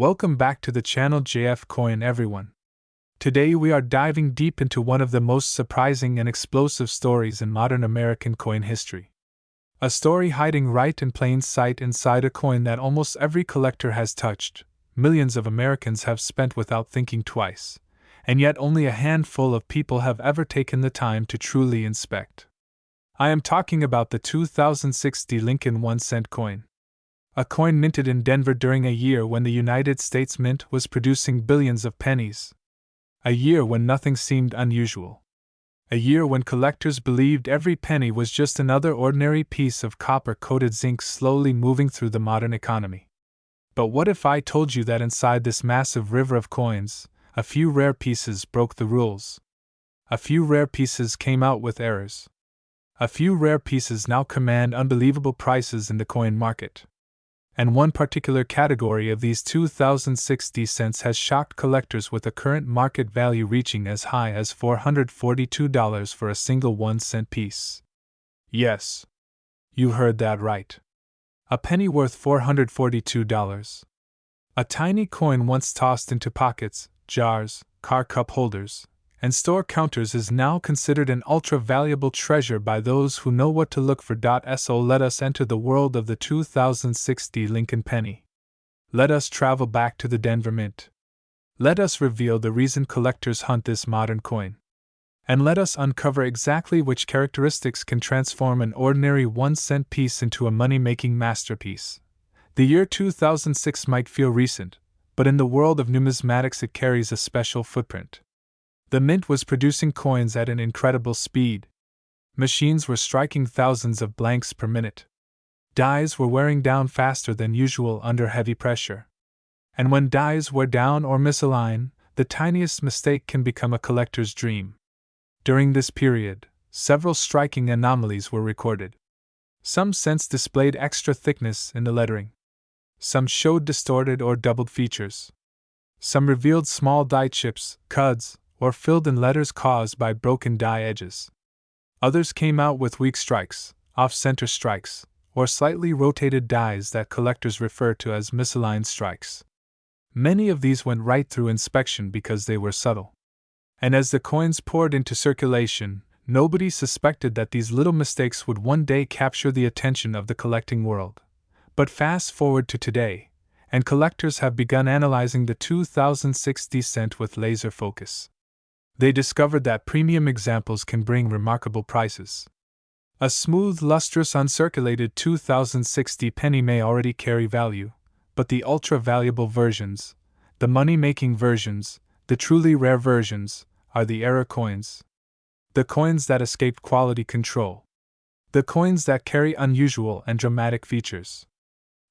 Welcome back to the channel JF Coin, everyone. Today we are diving deep into one of the most surprising and explosive stories in modern American coin history. A story hiding right in plain sight inside a coin that almost every collector has touched, millions of Americans have spent without thinking twice, and yet only a handful of people have ever taken the time to truly inspect. I am talking about the 2060 Lincoln 1-cent coin. A coin minted in Denver during a year when the United States Mint was producing billions of pennies. A year when nothing seemed unusual. A year when collectors believed every penny was just another ordinary piece of copper-coated zinc slowly moving through the modern economy. But what if I told you that inside this massive river of coins, a few rare pieces broke the rules? A few rare pieces came out with errors. A few rare pieces now command unbelievable prices in the coin market. And one particular category of these 2060 cents has shocked collectors, with a current market value reaching as high as $442 for a single 1-cent piece. Yes, you heard that right. A penny worth $442. A tiny coin once tossed into pockets, jars, car cup holders, and store counters is now considered an ultra-valuable treasure by those who know what to look for. So let us enter the world of the 2060 Lincoln penny. Let us travel back to the Denver Mint. Let us reveal the reason collectors hunt this modern coin. And let us uncover exactly which characteristics can transform an ordinary 1-cent piece into a money-making masterpiece. The year 2006 might feel recent, but in the world of numismatics it carries a special footprint. The Mint was producing coins at an incredible speed. Machines were striking thousands of blanks per minute. Dies were wearing down faster than usual under heavy pressure. And when dies wear down or misalign, the tiniest mistake can become a collector's dream. During this period, several striking anomalies were recorded. Some cents displayed extra thickness in the lettering. Some showed distorted or doubled features. Some revealed small die chips, cuds, or filled in letters caused by broken die edges. Others came out with weak strikes, off-center strikes, or slightly rotated dies that collectors refer to as misaligned strikes. Many of these went right through inspection because they were subtle. And as the coins poured into circulation, nobody suspected that these little mistakes would one day capture the attention of the collecting world. But fast forward to today, and collectors have begun analyzing the 2060 cent with laser focus. They discovered that premium examples can bring remarkable prices. A smooth, lustrous, uncirculated 2060 penny may already carry value, but the ultra-valuable versions, the money-making versions, the truly rare versions, are the error coins. The coins that escaped quality control. The coins that carry unusual and dramatic features.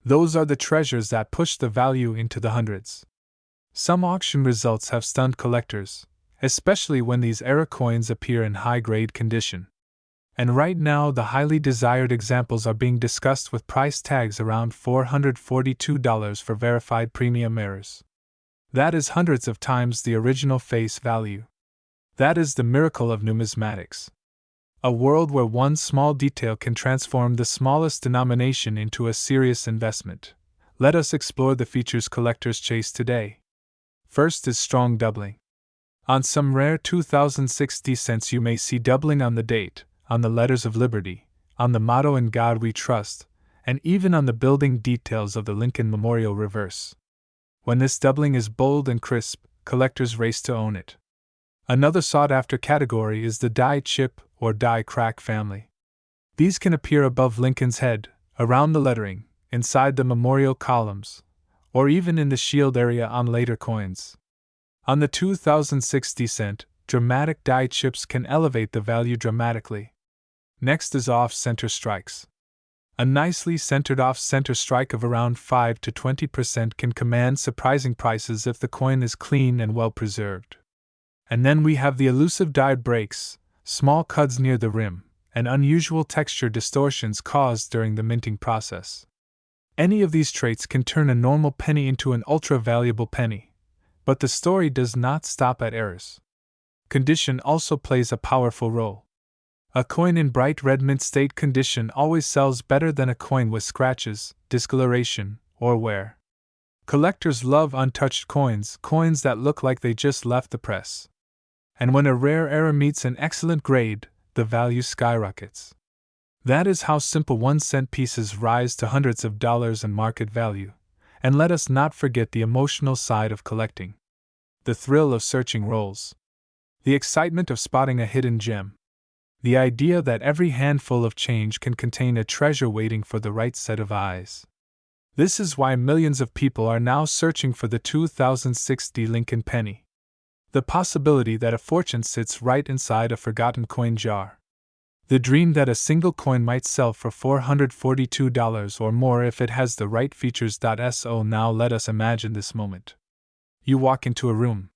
Those are the treasures that push the value into the hundreds. Some auction results have stunned collectors, especially when these error coins appear in high-grade condition. And right now the highly desired examples are being discussed with price tags around $442 for verified premium errors. That is hundreds of times the original face value. That is the miracle of numismatics. A world where one small detail can transform the smallest denomination into a serious investment. Let us explore the features collectors chase today. First is strong doubling. On some rare 2060 cents you may see doubling on the date, on the letters of liberty, on the motto "In God We Trust," and even on the building details of the Lincoln Memorial reverse. When this doubling is bold and crisp, collectors race to own it. Another sought-after category is the die chip or die crack family. These can appear above Lincoln's head, around the lettering, inside the memorial columns, or even in the shield area on later coins. On the 2060 cent, dramatic die chips can elevate the value dramatically. Next is off-center strikes. A nicely centered off-center strike of around 5 to 20% can command surprising prices if the coin is clean and well preserved. And then we have the elusive die breaks, small cuds near the rim, and unusual texture distortions caused during the minting process. Any of these traits can turn a normal penny into an ultra-valuable penny. But the story does not stop at errors. Condition also plays a powerful role. A coin in bright red mint state condition always sells better than a coin with scratches, discoloration, or wear. Collectors love untouched coins, coins that look like they just left the press. And when a rare error meets an excellent grade, the value skyrockets. That is how simple 1-cent pieces rise to hundreds of dollars in market value. And let us not forget the emotional side of collecting. The thrill of searching rolls. The excitement of spotting a hidden gem. The idea that every handful of change can contain a treasure waiting for the right set of eyes. This is why millions of people are now searching for the 2060 Lincoln penny. The possibility that a fortune sits right inside a forgotten coin jar. The dream that a single coin might sell for $442 or more if it has the right features. So now let us imagine this moment. You walk into a room.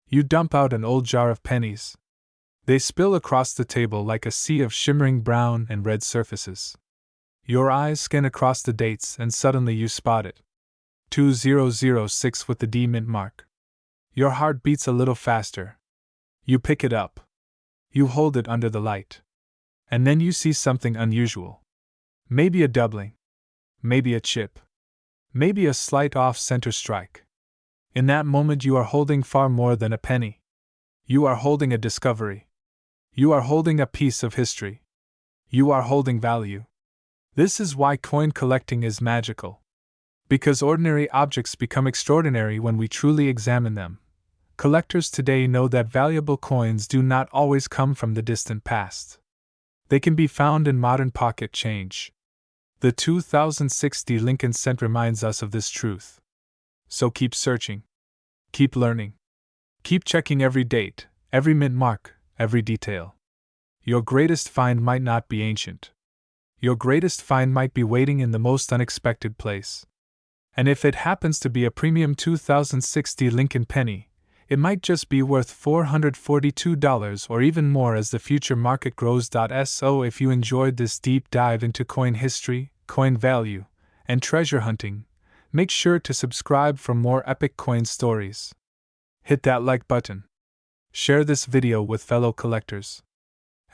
You dump out an old jar of pennies. They spill across the table like a sea of shimmering brown and red surfaces. Your eyes scan across the dates and suddenly you spot it. 2006 with the D mint mark. Your heart beats a little faster. You pick it up. You hold it under the light. And then you see something unusual. Maybe a doubling. Maybe a chip. Maybe a slight off-center strike. In that moment you are holding far more than a penny. You are holding a discovery. You are holding a piece of history. You are holding value. This is why coin collecting is magical. Because ordinary objects become extraordinary when we truly examine them. Collectors today know that valuable coins do not always come from the distant past. They can be found in modern pocket change. The 2060 Lincoln cent reminds us of this truth. So keep searching. Keep learning. Keep checking every date, every mint mark, every detail. Your greatest find might not be ancient. Your greatest find might be waiting in the most unexpected place. And if it happens to be a premium 2060 Lincoln penny, it might just be worth $442 or even more as the future market grows. So if you enjoyed this deep dive into coin history, coin value, and treasure hunting, make sure to subscribe for more epic coin stories. Hit that like button. Share this video with fellow collectors.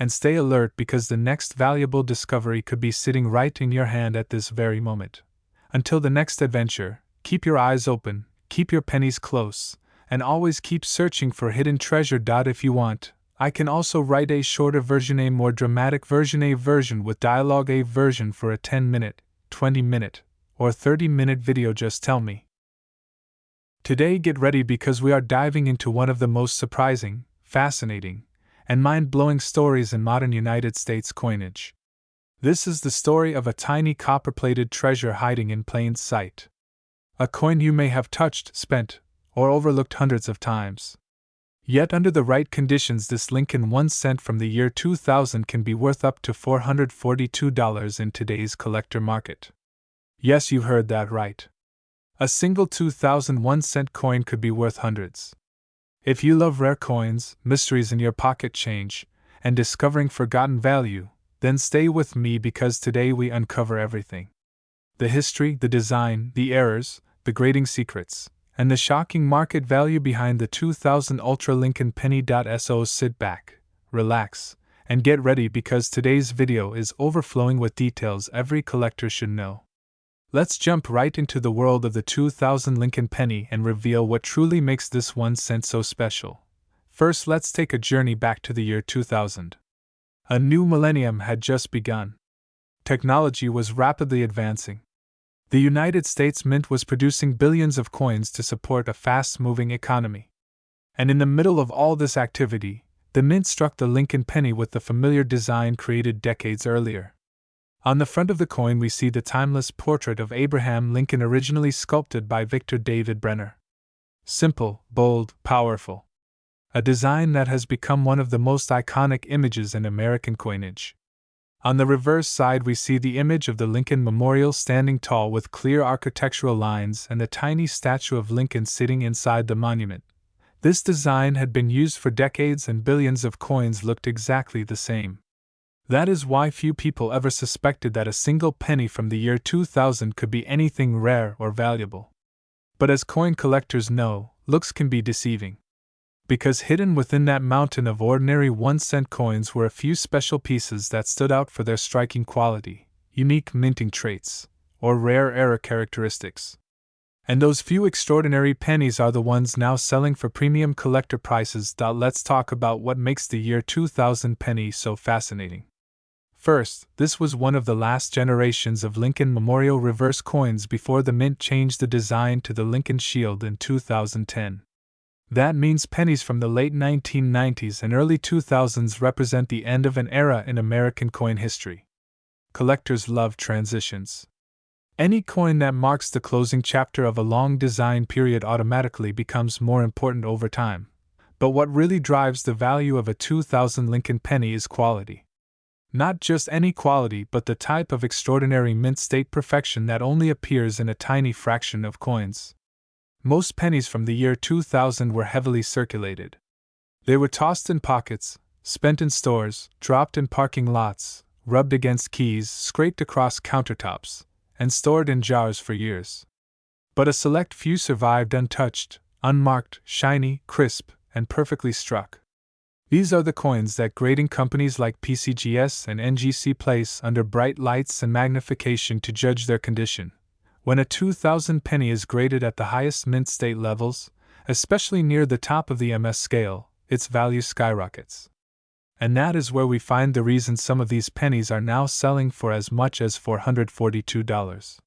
And stay alert because the next valuable discovery could be sitting right in your hand at this very moment. Until the next adventure, keep your eyes open, keep your pennies close, and always keep searching for hidden treasure. If you want, I can also write a shorter version, a more dramatic version, a version with dialogue, a version for a 10-minute, 20-minute, or 30-minute video. Just tell me. Today get ready because we are diving into one of the most surprising, fascinating, and mind-blowing stories in modern United States coinage. This is the story of a tiny copper-plated treasure hiding in plain sight. A coin you may have touched, spent, or overlooked hundreds of times. Yet under the right conditions this Lincoln 1 cent from the year 2000 can be worth up to $442 in today's collector market. Yes, you heard that right. A single 2001 cent coin could be worth hundreds. If you love rare coins, mysteries in your pocket change, and discovering forgotten value, then stay with me because today we uncover everything. The history, the design, the errors, the grading secrets, and the shocking market value behind the 2000 Ultra Lincoln penny. So sit back, relax, and get ready because today's video is overflowing with details every collector should know. Let's jump right into the world of the 2000 Lincoln penny and reveal what truly makes this 1 cent so special. First, let's take a journey back to the year 2000. A new millennium had just begun. Technology was rapidly advancing. The United States Mint was producing billions of coins to support a fast-moving economy. And in the middle of all this activity, the Mint struck the Lincoln penny with the familiar design created decades earlier. On the front of the coin we see the timeless portrait of Abraham Lincoln originally sculpted by Victor David Brenner. Simple, bold, powerful. A design that has become one of the most iconic images in American coinage. On the reverse side we see the image of the Lincoln Memorial standing tall with clear architectural lines and the tiny statue of Lincoln sitting inside the monument. This design had been used for decades and billions of coins looked exactly the same. That is why few people ever suspected that a single penny from the year 2000 could be anything rare or valuable. But as coin collectors know, looks can be deceiving. Because hidden within that mountain of ordinary 1 cent coins were a few special pieces that stood out for their striking quality, unique minting traits, or rare error characteristics. And those few extraordinary pennies are the ones now selling for premium collector prices. Let's talk about what makes the year 2000 penny so fascinating. First, this was one of the last generations of Lincoln Memorial reverse coins before the mint changed the design to the Lincoln Shield in 2010. That means pennies from the late 1990s and early 2000s represent the end of an era in American coin history. Collectors love transitions. Any coin that marks the closing chapter of a long design period automatically becomes more important over time. But what really drives the value of a 2000 Lincoln penny is quality. Not just any quality, but the type of extraordinary mint state perfection that only appears in a tiny fraction of coins. Most pennies from the year 2000 were heavily circulated. They were tossed in pockets, spent in stores, dropped in parking lots, rubbed against keys, scraped across countertops, and stored in jars for years. But a select few survived untouched, unmarked, shiny, crisp, and perfectly struck. These are the coins that grading companies like PCGS and NGC place under bright lights and magnification to judge their condition. When a 2000 penny is graded at the highest mint state levels, especially near the top of the MS scale, its value skyrockets. And that is where we find the reason some of these pennies are now selling for as much as $442.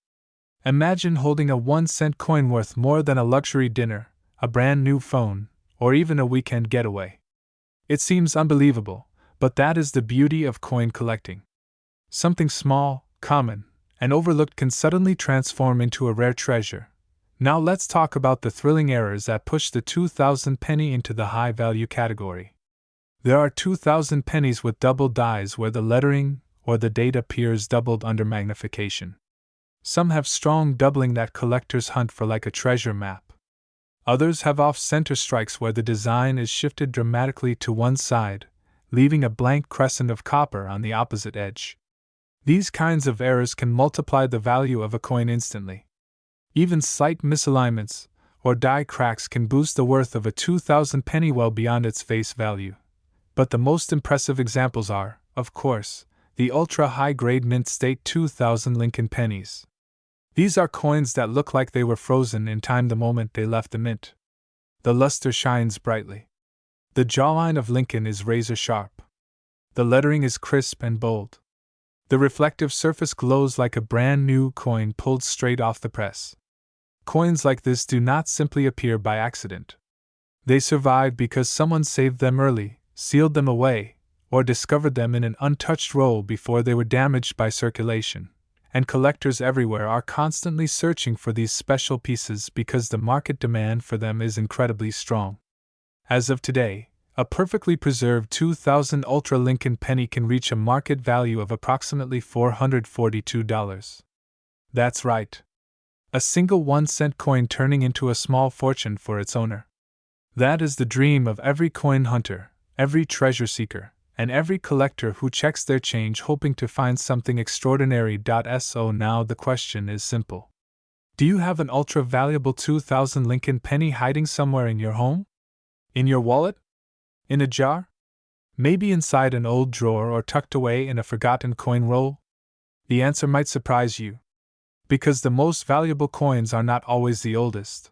Imagine holding a 1-cent coin worth more than a luxury dinner, a brand new phone, or even a weekend getaway. It seems unbelievable, but that is the beauty of coin collecting. Something small, common, and overlooked can suddenly transform into a rare treasure. Now let's talk about the thrilling errors that push the 2000 penny into the high value category. There are 2000 pennies with double dies where the lettering or the date appears doubled under magnification. Some have strong doubling that collectors hunt for like a treasure map. Others have off-center strikes where the design is shifted dramatically to one side, leaving a blank crescent of copper on the opposite edge. These kinds of errors can multiply the value of a coin instantly. Even slight misalignments or die cracks can boost the worth of a 2000 penny well beyond its face value. But the most impressive examples are, of course, the ultra-high-grade mint state 2000 Lincoln pennies. These are coins that look like they were frozen in time the moment they left the mint. The luster shines brightly. The jawline of Lincoln is razor sharp. The lettering is crisp and bold. The reflective surface glows like a brand new coin pulled straight off the press. Coins like this do not simply appear by accident. They survive because someone saved them early, sealed them away, or discovered them in an untouched roll before they were damaged by circulation. And collectors everywhere are constantly searching for these special pieces because the market demand for them is incredibly strong. As of today, a perfectly preserved 2000 Ultra Lincoln penny can reach a market value of approximately $442. That's right. A single 1-cent coin turning into a small fortune for its owner. That is the dream of every coin hunter, every treasure seeker, and every collector who checks their change hoping to find something extraordinary. So now the question is simple. Do you have an ultra-valuable 2000 Lincoln penny hiding somewhere in your home? In your wallet? In a jar? Maybe inside an old drawer or tucked away in a forgotten coin roll? The answer might surprise you. Because the most valuable coins are not always the oldest.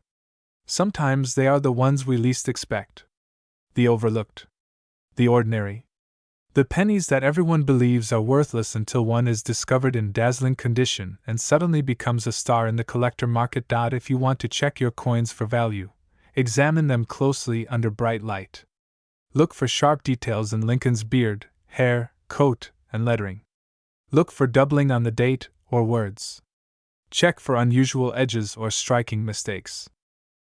Sometimes they are the ones we least expect. The overlooked. The ordinary. The pennies that everyone believes are worthless until one is discovered in dazzling condition and suddenly becomes a star in the collector market. If you want to check your coins for value, examine them closely under bright light. Look for sharp details in Lincoln's beard, hair, coat, and lettering. Look for doubling on the date or words. Check for unusual edges or striking mistakes.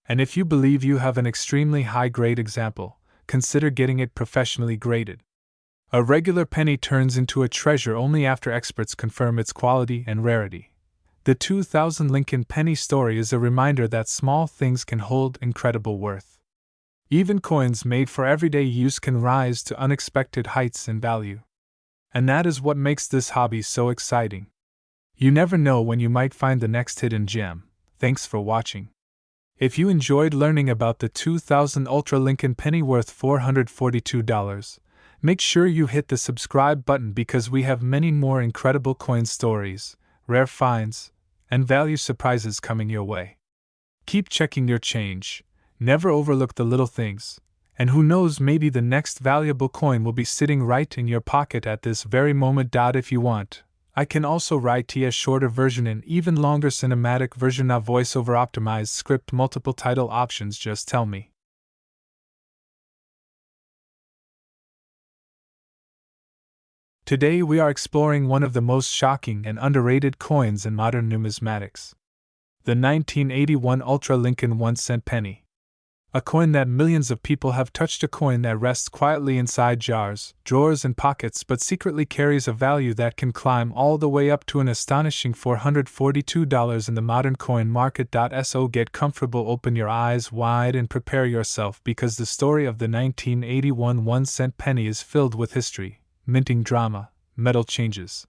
And if you believe you have an extremely high-grade example, consider getting it professionally graded. A regular penny turns into a treasure only after experts confirm its quality and rarity. The 2000 Lincoln penny story is a reminder that small things can hold incredible worth. Even coins made for everyday use can rise to unexpected heights in value. And that is what makes this hobby so exciting. You never know when you might find the next hidden gem. Thanks for watching. If you enjoyed learning about the 2000 Ultra Lincoln penny worth $442, make sure you hit the subscribe button because we have many more incredible coin stories, rare finds, and value surprises coming your way. Keep checking your change. Never overlook the little things. And who knows, maybe the next valuable coin will be sitting right in your pocket at this very moment. If you want, I can also write a shorter version and even longer cinematic version of voiceover optimized script, multiple title options, just tell me. Today we are exploring one of the most shocking and underrated coins in modern numismatics. The 1981 Ultra Lincoln 1-cent penny. A coin that millions of people have touched, a coin that rests quietly inside jars, drawers, and pockets but secretly carries a value that can climb all the way up to an astonishing $442 in the modern coin market. So get comfortable, open your eyes wide, and prepare yourself, because the story of the 1981 1-cent penny is filled with history, minting drama, metal changes,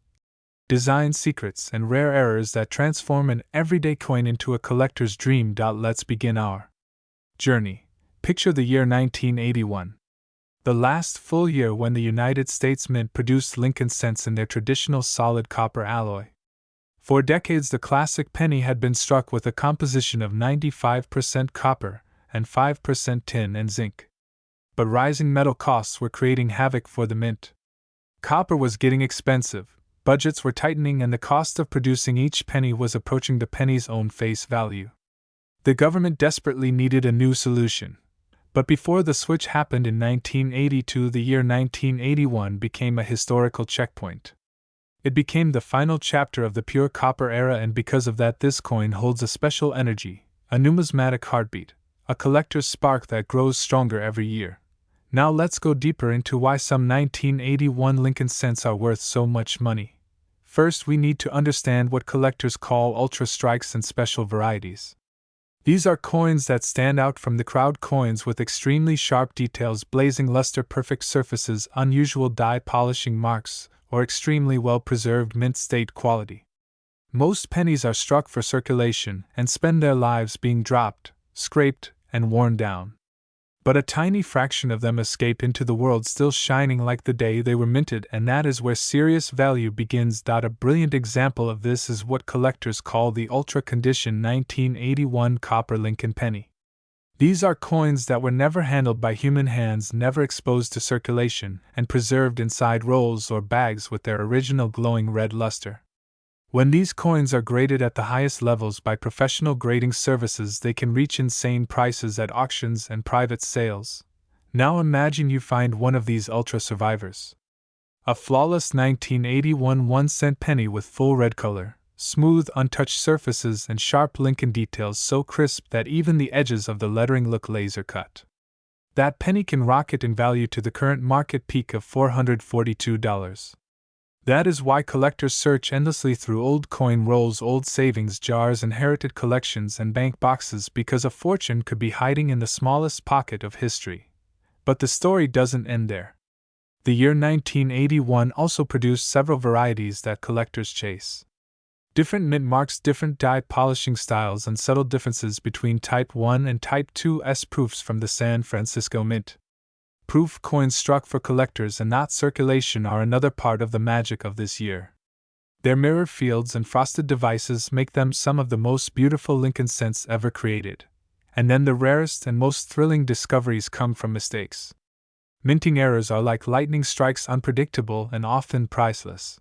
design secrets, and rare errors that transform an everyday coin into a collector's dream. Let's begin our journey. Picture the year 1981. The last full year when the United States Mint produced Lincoln cents in their traditional solid copper alloy. For decades, the classic penny had been struck with a composition of 95% copper and 5% tin and zinc. But rising metal costs were creating havoc for the mint. Copper was getting expensive, budgets were tightening, and the cost of producing each penny was approaching the penny's own face value. The government desperately needed a new solution. But before the switch happened in 1982, the year 1981 became a historical checkpoint. It became the final chapter of the pure copper era, and because of that, this coin holds a special energy, a numismatic heartbeat, a collector's spark that grows stronger every year. Now let's go deeper into why some 1981 Lincoln cents are worth so much money. First, we need to understand what collectors call ultra strikes and special varieties. These are coins that stand out from the crowd, coins with extremely sharp details, blazing luster, perfect surfaces, unusual die polishing marks, or extremely well-preserved mint state quality. Most pennies are struck for circulation and spend their lives being dropped, scraped, and worn down. But a tiny fraction of them escape into the world still shining like the day they were minted, and that is where serious value begins. A brilliant example of this is what collectors call the Ultra Condition 1981 Copper Lincoln Penny. These are coins that were never handled by human hands, never exposed to circulation, and preserved inside rolls or bags with their original glowing red luster. When these coins are graded at the highest levels by professional grading services, they can reach insane prices at auctions and private sales. Now imagine you find one of these ultra survivors. A flawless 1981 1-cent penny with full red color, smooth untouched surfaces, and sharp Lincoln details so crisp that even the edges of the lettering look laser cut. That penny can rocket in value to the current market peak of $442. That is why collectors search endlessly through old coin rolls, old savings jars, inherited collections, and bank boxes, because a fortune could be hiding in the smallest pocket of history. But the story doesn't end there. The year 1981 also produced several varieties that collectors chase. Different mint marks, different die polishing styles, and subtle differences between Type 1 and Type 2s proofs from the San Francisco Mint. Proof coins struck for collectors and not circulation are another part of the magic of this year. Their mirror fields and frosted devices make them some of the most beautiful Lincoln cents ever created. And then the rarest and most thrilling discoveries come from mistakes. Minting errors are like lightning strikes, unpredictable and often priceless.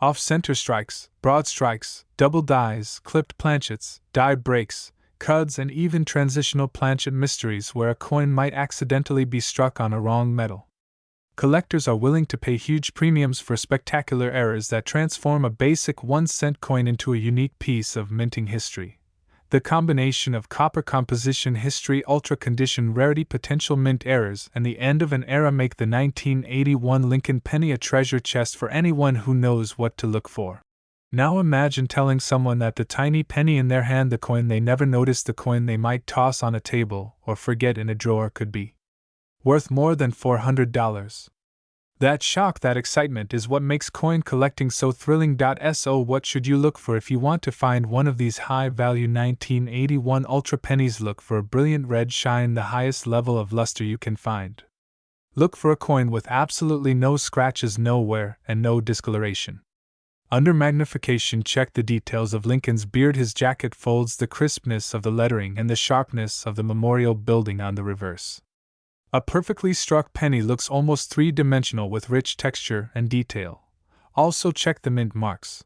Off-center strikes, broad strikes, double dies, clipped planchets, die breaks, cuds, and even transitional planchet mysteries where a coin might accidentally be struck on a wrong metal. Collectors are willing to pay huge premiums for spectacular errors that transform a basic 1-cent coin into a unique piece of minting history. The combination of copper composition, history, ultra condition, rarity, potential mint errors, and the end of an era make the 1981 Lincoln penny a treasure chest for anyone who knows what to look for. Now imagine telling someone that the tiny penny in their hand, the coin they never noticed, the coin they might toss on a table or forget in a drawer, could be worth more than $400. That shock, that excitement is what makes coin collecting so thrilling. So what should you look for if you want to find one of these high-value 1981 Ultra pennies? Look for a brilliant red shine, the highest level of luster you can find. Look for a coin with absolutely no scratches, no wear, and no discoloration. Under magnification, check the details of Lincoln's beard, his jacket folds, the crispness of the lettering, and the sharpness of the memorial building on the reverse. A perfectly struck penny looks almost three-dimensional with rich texture and detail. Also check the mint marks.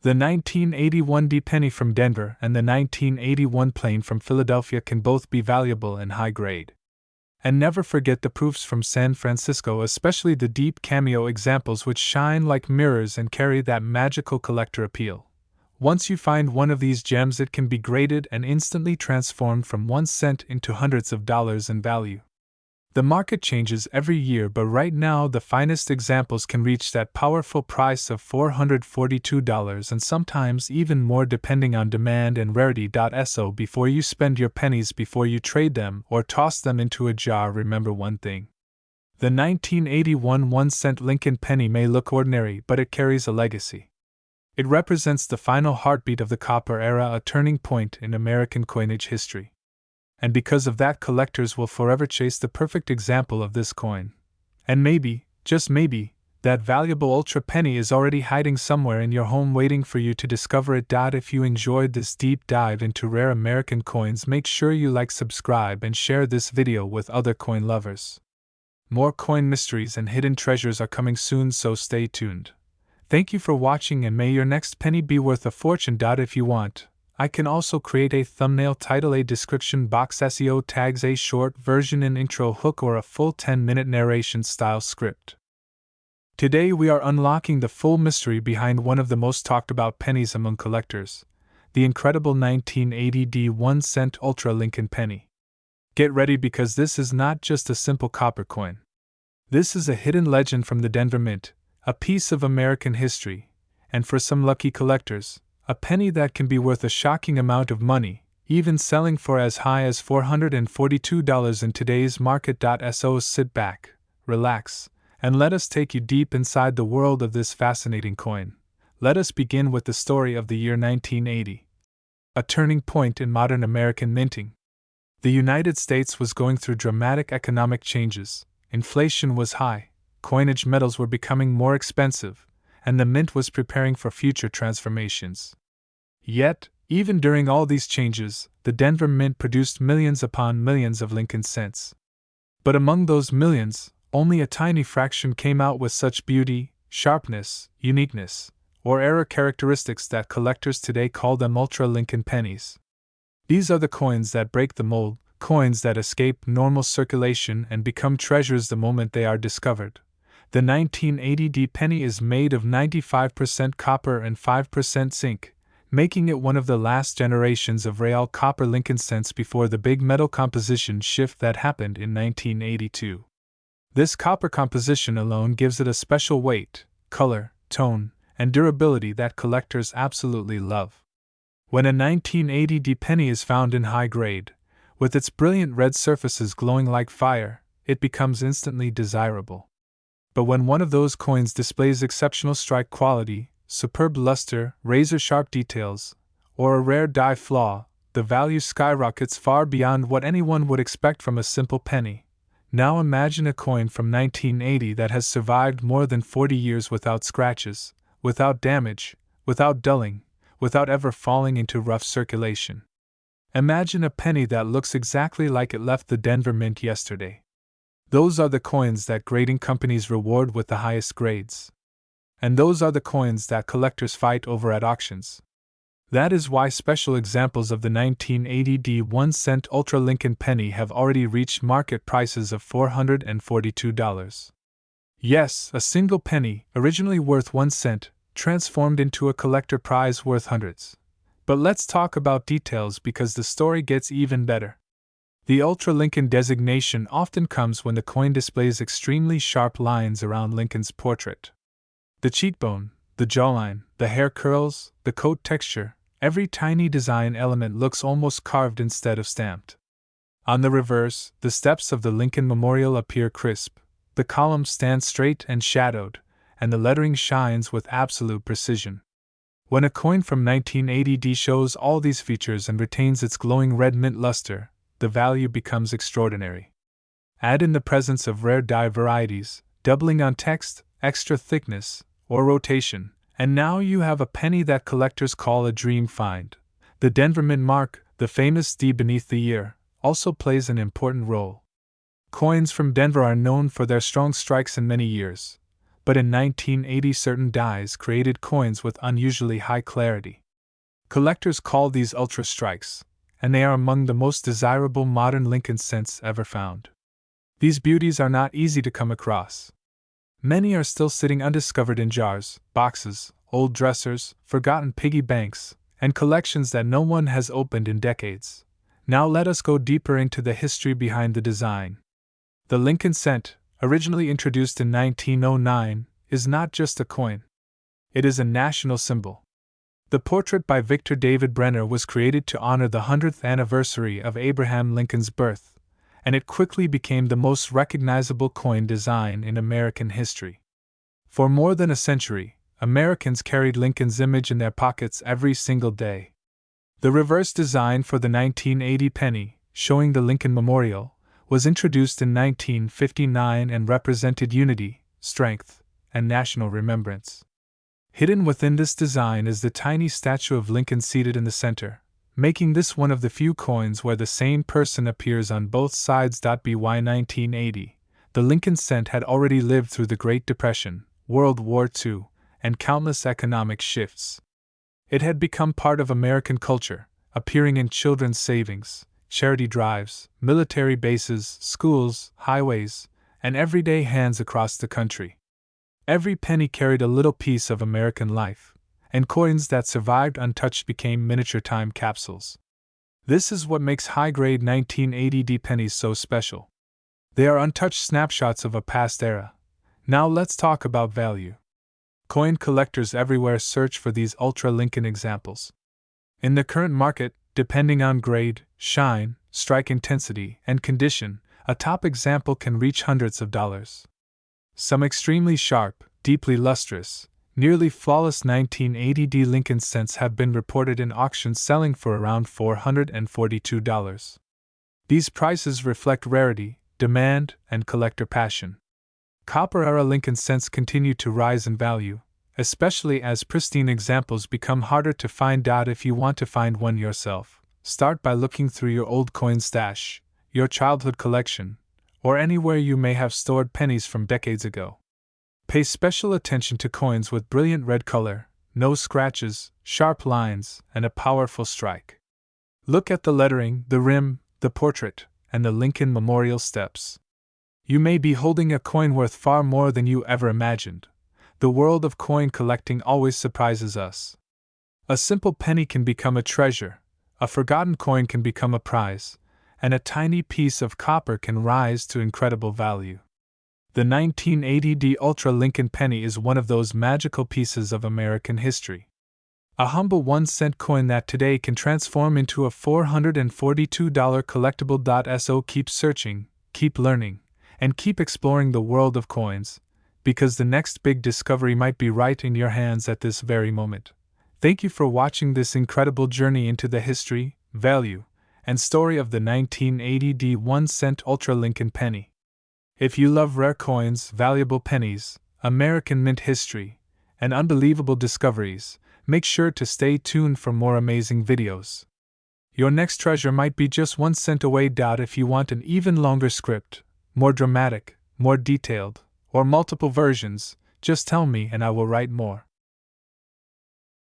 The 1981 D penny from Denver and the 1981 plain from Philadelphia can both be valuable and high grade. And never forget the proofs from San Francisco, especially the deep cameo examples which shine like mirrors and carry that magical collector appeal. Once you find one of these gems, it can be graded and instantly transformed from 1 cent into hundreds of dollars in value. The market changes every year, but right now the finest examples can reach that powerful price of $442 and sometimes even more depending on demand and rarity. So before you spend your pennies, before you trade them or toss them into a jar, remember one thing. The 1981 1-cent Lincoln penny may look ordinary, but it carries a legacy. It represents the final heartbeat of the copper era, a turning point in American coinage history. And because of that, collectors will forever chase the perfect example of this coin. And maybe, just maybe, that valuable ultra penny is already hiding somewhere in your home waiting for you to discover it. If you enjoyed this deep dive into rare American coins, make sure you like, subscribe, and share this video with other coin lovers. More coin mysteries and hidden treasures are coming soon, so stay tuned. Thank you for watching, and may your next penny be worth a fortune. If you want, I can also create a thumbnail, title, a description box, SEO tags, a short version, an intro hook, or a full 10-minute narration style script. Today we are unlocking the full mystery behind one of the most talked about pennies among collectors, the incredible 1980 D 1-cent Ultra Lincoln penny. Get ready, because this is not just a simple copper coin. This is a hidden legend from the Denver Mint, a piece of American history, and for some lucky collectors, a penny that can be worth a shocking amount of money, even selling for as high as $442 in today's market. So sit back, relax, and let us take you deep inside the world of this fascinating coin. Let us begin with the story of the year 1980, a turning point in modern American minting. The United States was going through dramatic economic changes. Inflation was high, coinage metals were becoming more expensive, and the mint was preparing for future transformations. Yet, even during all these changes, the Denver Mint produced millions upon millions of Lincoln cents. But among those millions, only a tiny fraction came out with such beauty, sharpness, uniqueness, or rare characteristics that collectors today call them Ultra Lincoln pennies. These are the coins that break the mold, coins that escape normal circulation and become treasures the moment they are discovered. The 1980 D penny is made of 95% copper and 5% zinc, making it one of the last generations of real copper Lincoln cents before the big metal composition shift that happened in 1982. This copper composition alone gives it a special weight, color, tone, and durability that collectors absolutely love. When a 1980 D penny is found in high grade, with its brilliant red surfaces glowing like fire, it becomes instantly desirable. But when one of those coins displays exceptional strike quality, superb luster, razor-sharp details, or a rare die flaw, the value skyrockets far beyond what anyone would expect from a simple penny. Now imagine a coin from 1980 that has survived more than 40 years without scratches, without damage, without dulling, without ever falling into rough circulation. Imagine a penny that looks exactly like it left the Denver Mint yesterday. Those are the coins that grading companies reward with the highest grades. And those are the coins that collectors fight over at auctions. That is why special examples of the 1980 D 1-cent Ultra Lincoln penny have already reached market prices of $442. Yes, a single penny, originally worth 1 cent, transformed into a collector prize worth hundreds. But let's talk about details, because the story gets even better. The Ultra Lincoln designation often comes when the coin displays extremely sharp lines around Lincoln's portrait. The cheekbone, the jawline, the hair curls, the coat texture, every tiny design element looks almost carved instead of stamped. On the reverse, the steps of the Lincoln Memorial appear crisp, the columns stand straight and shadowed, and the lettering shines with absolute precision. When a coin from 1980 D shows all these features and retains its glowing red mint luster, the value becomes extraordinary. Add in the presence of rare die varieties, doubling on text, extra thickness, or rotation, And now you have a penny that collectors call a dream find. The Denver Mint mark, the famous D beneath the ear, also plays an important role. Coins from Denver are known for their strong strikes in many years, but in 1980 certain dies created coins with unusually high clarity. Collectors call these ultra strikes, and they are among the most desirable modern Lincoln cents ever found. These beauties are not easy to come across. Many are still sitting undiscovered in jars, boxes, old dressers, forgotten piggy banks, and collections that no one has opened in decades. Now let us go deeper into the history behind the design. The Lincoln cent, originally introduced in 1909, is not just a coin. It is a national symbol. The portrait by Victor David Brenner was created to honor the 100th anniversary of Abraham Lincoln's birth, and it quickly became the most recognizable coin design in American history. For more than a century, Americans carried Lincoln's image in their pockets every single day. The reverse design for the 1980 penny, showing the Lincoln Memorial, was introduced in 1959 and represented unity, strength, and national remembrance. Hidden within this design is the tiny statue of Lincoln seated in the center, making this one of the few coins where the same person appears on both sides. By 1980, the Lincoln cent had already lived through the Great Depression, World War II, and countless economic shifts. It had become part of American culture, appearing in children's savings, charity drives, military bases, schools, highways, and everyday hands across the country. Every penny carried a little piece of American life, and coins that survived untouched became miniature time capsules. This is what makes high-grade 1980 D pennies so special. They are untouched snapshots of a past era. Now let's talk about value. Coin collectors everywhere search for these ultra Lincoln examples. In the current market, depending on grade, shine, strike intensity, and condition, a top example can reach hundreds of dollars. Some extremely sharp, deeply lustrous, nearly flawless 1980 D Lincoln cents have been reported in auctions selling for around $442. These prices reflect rarity, demand, and collector passion. Copper-era Lincoln cents continue to rise in value, especially as pristine examples become harder to find. If you want to find one yourself, start by looking through your old coin stash, your childhood collection, or anywhere you may have stored pennies from decades ago. Pay special attention to coins with brilliant red color, no scratches, sharp lines, and a powerful strike. Look at the lettering, the rim, the portrait, and the Lincoln Memorial steps. You may be holding a coin worth far more than you ever imagined. The world of coin collecting always surprises us. A simple penny can become a treasure, a forgotten coin can become a prize, and a tiny piece of copper can rise to incredible value. The 1980 D Ultra Lincoln penny is one of those magical pieces of American history. A humble 1-cent coin that today can transform into a $442 collectible. So keep searching, keep learning, and keep exploring the world of coins, because the next big discovery might be right in your hands at this very moment. Thank you for watching this incredible journey into the history, value, and story of the 1980 D 1-cent Ultra Lincoln penny. If you love rare coins, valuable pennies, American mint history, and unbelievable discoveries, make sure to stay tuned for more amazing videos. Your next treasure might be just 1 cent away. If you want an even longer script, more dramatic, more detailed, or multiple versions, just tell me and I will write more.